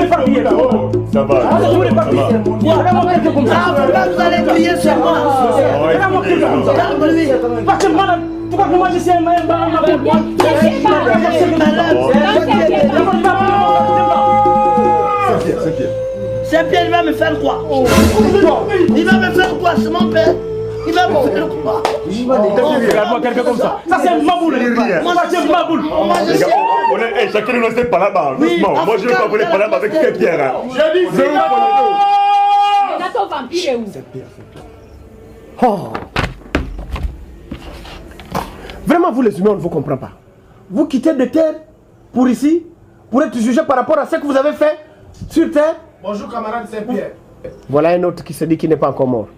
voulez pas crier. Ça va. Vous voulez pas crier. Regardez-moi quelqu'un comme ça. Vous allez crier sur moi. Regardez-moi quelqu'un comme ça. Parce que moi, pourquoi que moi je suis un Saint-Pierre, il va me faire quoi? Il va me faire quoi? C'est mon père. Il va me faire quoi? Regarde-moi quelqu'un comme ça. Ça c'est un maboule. Moi c'est un maboule. Chacun de nous est pas là-bas. Doucement. Moi je ne veux pas voler pas là-bas avec Saint-Pierre. Je dis Nathan vampire est où? Oh. Vraiment, vous les humains, on ne vous comprend pas. Vous quittez de terre pour ici, pour être jugé par rapport à ce que vous avez fait sur terre. Bonjour camarade Saint-Pierre. Voilà un autre qui se dit qu'il n'est pas encore mort.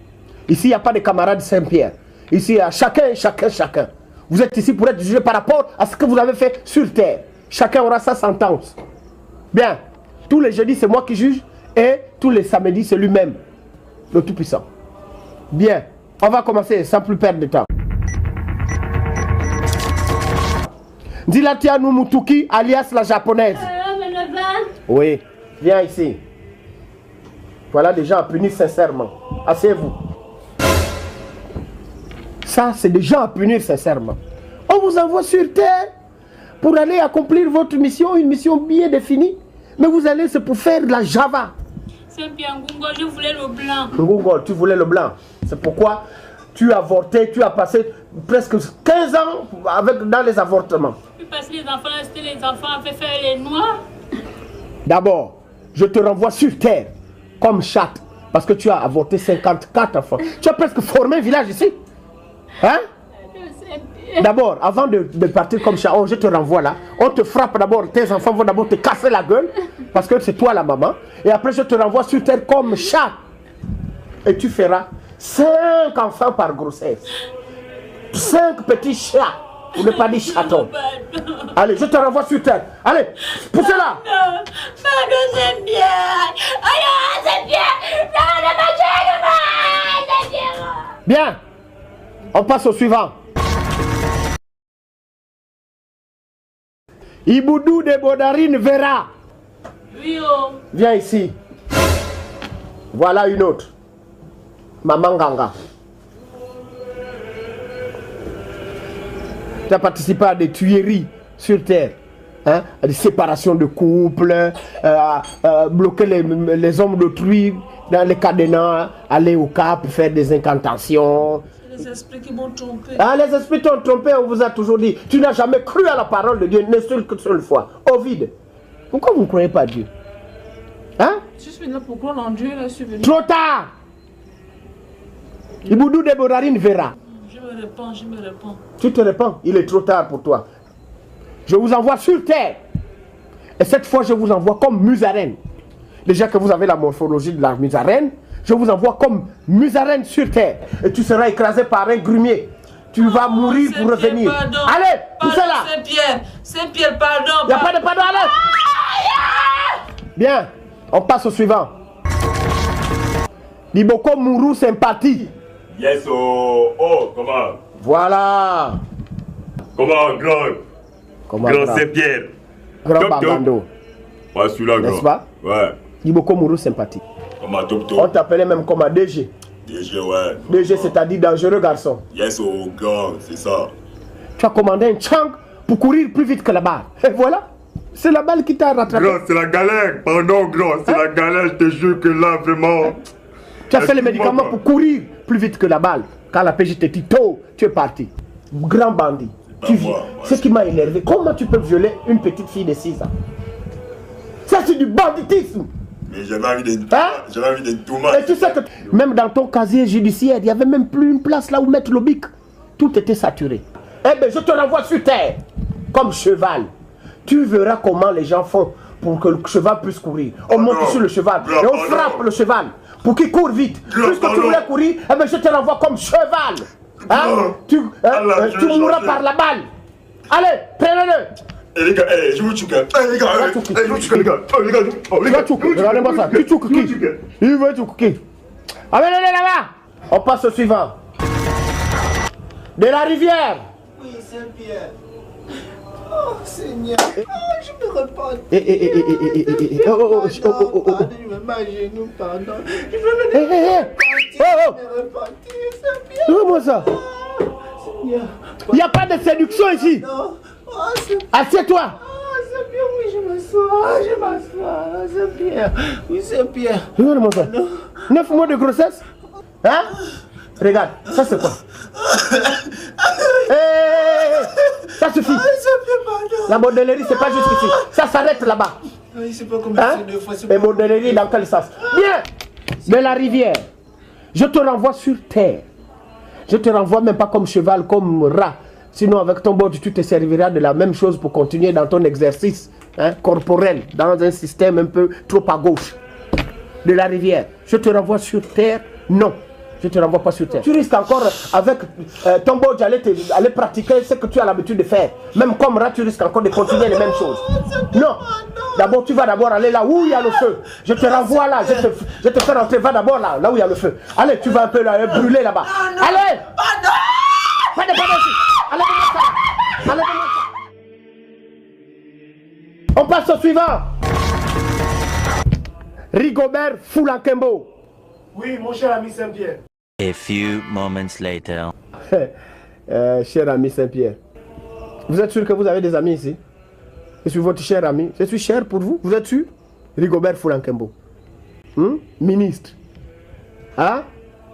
Ici, il n'y a pas de camarade Saint-Pierre. Ici, il y a chacun. Vous êtes ici pour être jugé par rapport à ce que vous avez fait sur terre. Chacun aura sa sentence. Bien. Tous les jeudis, c'est moi qui juge. Et tous les samedis, c'est lui-même, le Tout-Puissant. Bien. On va commencer sans plus perdre de temps. Dilatia Numutuki, alias la japonaise. Oui, viens ici. Voilà des gens à punir sincèrement. Asseyez-vous. Ça, c'est des gens à punir sincèrement. On vous envoie sur terre pour aller accomplir votre mission, une mission bien définie. Mais vous allez, c'est pour faire de la Java. C'est bien, Ngungo, je voulais le blanc. Ngungo, tu voulais le blanc. C'est pourquoi tu as avorté, tu as passé presque 15 ans dans les avortements. Puis parce que les enfants, c'était les enfants avaient fait les noirs. D'abord, je te renvoie sur terre comme chatte parce que tu as avorté 54 enfants. Tu as presque formé un village ici. Hein? D'abord, avant de partir comme chat, je te renvoie là. On te frappe d'abord, tes enfants vont d'abord te casser la gueule parce que c'est toi la maman. Et après, je te renvoie sur terre comme chat. Et tu feras 5 enfants par grossesse. 5 petits chats. Pour ne pas dire chaton. Allez, je te renvoie sur terre. Allez, poussez-la. Pardon, c'est bien. Aïe, c'est bien. Non, ne me gêne pas. Bien. On passe au suivant. Iboudou de Bodarine Vera. Oui, oh. Viens ici. Voilà une autre. Maman Ganga. Tu as participé à des tueries sur terre. Hein? À des séparations de couples, bloquer les hommes d'autrui dans les cadenas, aller au cap, faire des incantations. Les esprits qui m'ont trompé. Ah, les esprits t'ont trompé, on vous a toujours dit. Tu n'as jamais cru à la parole de Dieu, ne seule que seule fois. Ovide. Pourquoi vous ne croyez pas à Dieu? Hein? Je suis là pour croire en Dieu, là, je suis venu. Trop tard! Iboudou de Bodarine Vera. Je me réponds. Tu te réponds, il est trop tard pour toi. Je vous envoie sur terre. Et cette fois, je vous envoie comme musarène. Déjà que vous avez la morphologie de la musarène, je vous envoie comme musarène sur terre. Et tu seras écrasé par un grumier. Tu vas mourir pour revenir. Pardon. Allez, poussez-la. Saint-Pierre, pardon. Il n'y a pas de pardon, allez. Bien, on passe au suivant. Liboko Mourou sympathie. Yes, oh, comment? Voilà. Comment, grand Saint-Pierre? Grand Bagando. Ouais, celui-là, grand. N'est-ce pas? Ouais. Liboko Mourou sympathie. Comment, top. On t'appelait même comme un DG. DG, ouais. DG, c'est-à-dire dangereux garçon. Yes, oh, grand, c'est ça. Tu as commandé un chang pour courir plus vite que la balle. Et voilà. C'est la balle qui t'a rattrapé. Grand, c'est la galère. Pardon, grand, c'est la galère. Je te jure que là, vraiment. Tu as fait les médicaments pour courir plus vite que la balle. Quand la PJ te dit tôt, tu es parti. Grand bandit. Ce qui m'a énervé, comment tu peux violer une petite fille de 6 ans? Ça, c'est du banditisme. Mais j'avais envie de tout mal. Et tu sais que même dans ton casier judiciaire, il n'y avait même plus une place là où mettre le bic. Tout était saturé. Eh bien, je te renvoie sur terre, comme cheval. Tu verras comment les gens font pour que le cheval puisse courir. On monte sur le cheval et on frappe le cheval pour qu'il court vite. Puisque tu voulais courir, eh bien, je te renvoie comme cheval. Hein? Tu mourras par la balle. Allez, prenez-le. Eh les gars, je vous tue. Les gars, je vous tue, les gars. Regardez-moi ça. Tu tues qui? Il veut tuer qui? Amenez-le là-bas. On passe au suivant. De la rivière. Oui, Saint-Pierre. Oh Seigneur, je me repens. Pardon, je me mets à genoux, pardon. Je veux me repentir, Saint-Pierre. Comment ça? Seigneur. Il n'y a pas de séduction ici. Non. Oh, Saint-Pierre. Assieds-toi. Saint-Pierre, oui, je m'assois. Saint-Pierre. Oui, Saint-Pierre. Regarde-moi ça. 9 mois de grossesse? Hein? Regarde, ça c'est quoi? Ça suffit. La modellerie, c'est pas juste ici. Ça s'arrête là-bas. C'est pas comme Hein? deux fois. Et modellerie dans quel sens? Bien! De la rivière. Je te renvoie sur terre. Je te renvoie même pas comme cheval, comme rat. Sinon, avec ton bord, tu te serviras de la même chose pour continuer dans ton exercice corporel, dans un système un peu trop à gauche. De la rivière. Je te renvoie sur terre? Non. Je ne te renvoie pas sur terre. Tu risques encore, avec ton bord, d'aller pratiquer ce que tu as l'habitude de faire. Même comme rat, tu risques encore de continuer les mêmes choses. Non. D'abord, tu vas d'abord aller là où il y a le feu. Je te renvoie là. Je te fais rentrer. Va d'abord là où il y a le feu. Allez, tu vas un peu là, brûler là-bas. Allez! Allez, Allez, on passe au suivant. Rigobert Foulankembo. Oui, mon cher ami Saint-Pierre. A few moments later. Cher ami Saint-Pierre, vous êtes sûr que vous avez des amis ici? Je suis votre cher ami. Je suis cher pour vous. Vous êtes sûr? Rigobert Foulankembo. Ministre. Hein?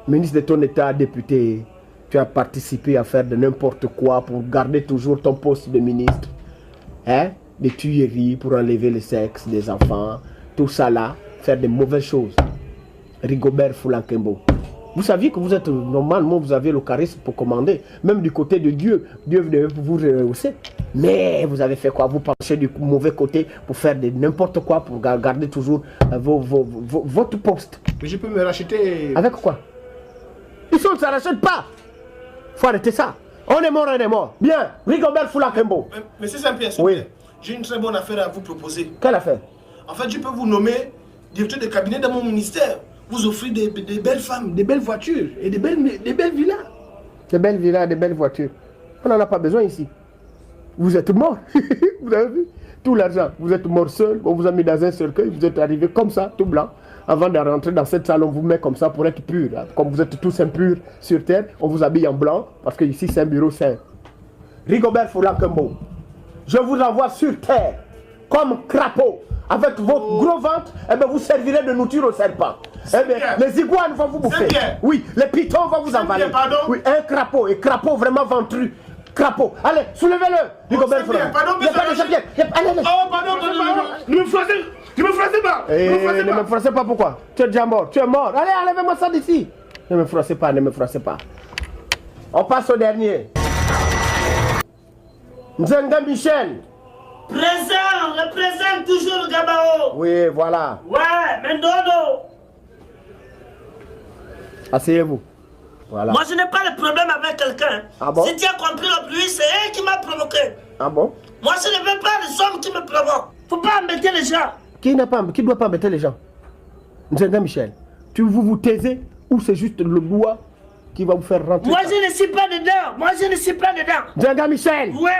Ministre de ton état, député. Tu as participé à faire de n'importe quoi pour garder toujours ton poste de ministre. Hein? Des tueries pour enlever le sexe des enfants. Tout ça là. Faire de mauvaises choses. Rigobert Foulankembo. Vous saviez que vous êtes, normalement, vous avez le charisme pour commander. Même du côté de Dieu, Dieu devait vous rehausser. Mais vous avez fait quoi? Vous penchez du mauvais côté pour faire de n'importe quoi, pour garder toujours votre poste. Mais je peux me racheter. Avec quoi? Ils ne se rachètent pas. Faut arrêter ça. On est mort. Bien, Rigobert Foulankembo. Monsieur Saint-Pierre, oui. J'ai une très bonne affaire à vous proposer. Quelle affaire? En fait, je peux vous nommer directeur de cabinet dans mon ministère. Vous offrez des belles femmes, des belles voitures et des belles villas. Des belles villas, des belles voitures. On n'en a pas besoin ici. Vous êtes mort. Vous avez vu? Tout l'argent. Vous êtes mort seul. On vous a mis dans un cercueil. Vous êtes arrivé comme ça, tout blanc. Avant de rentrer dans cette salle, on vous met comme ça pour être pur. Comme vous êtes tous impurs sur terre, on vous habille en blanc. Parce que ici, c'est un bureau saint. Rigobert Foulankembo. Je vous envoie sur terre. Comme crapaud. Avec votre gros ventre, eh bien, vous servirez de nourriture aux serpents. Eh bien, les iguanes vont vous bouffer. Oui, les pitons vont vous avaler. Oui, un crapaud, et crapaud vraiment ventru. Crapaud. Allez, soulevez-le. Rigobert Foulankembo. Pardon, allez. Oh, pardon. Ne me froissez pas. Ne me froissez pas, pourquoi? Tu es déjà mort. Tu es mort. Allez, enlevez-moi ça d'ici. Ne me froissez pas. On passe au dernier. Nzenga Michel. Présent, représente toujours le Gabao. Oui, voilà. Ouais, Mendodo. Asseyez-vous. Voilà. Moi, je n'ai pas de problème avec quelqu'un. Ah bon? Si tu as compris le bruit, c'est elle qui m'a provoqué. Ah bon? Moi, je ne veux pas des hommes qui me provoquent. Faut pas embêter les gens. Qui ne doit pas embêter les gens? Nzenga Michel, vous taisez ou c'est juste le doigt qui va vous faire rentrer? Moi, je ne suis pas dedans. Nzenga Michel. Ouais.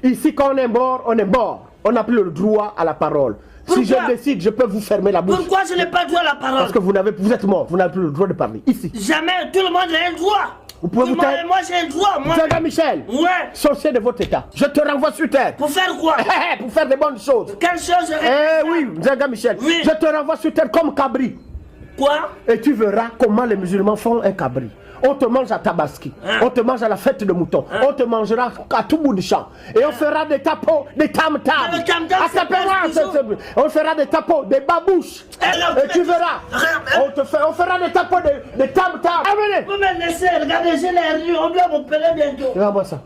Ici, quand on est mort, on est mort. On n'a plus le droit à la parole. Pourquoi? Si je décide, je peux vous fermer la bouche. Pourquoi je n'ai pas droit à la parole? Parce que vous êtes mort, vous n'avez plus le droit de parler. Ici. Jamais, tout le monde a un droit. Vous pouvez vous taire. Moi, j'ai un droit. Nzenga Michel. Ouais. Sorcier de votre état. Je te renvoie sur terre. Pour faire quoi? Pour faire des bonnes choses. Quelle chose? Oui, Nzenga Michel. Oui. Je te renvoie sur terre comme cabri. Quoi? Et tu verras comment les musulmans font un cabri. On te mange à Tabaski, on te mange à la fête de mouton, on te mangera à tout bout de champ. Et on fera des tapos, des tam-tams. On fera des tapos, des babouches. Et tu verras, on fera des tapos, des tam-tams. Vous me laissez, regardez, j'ai l'air nu, on doit m'opérer bientôt. Regarde-moi ça.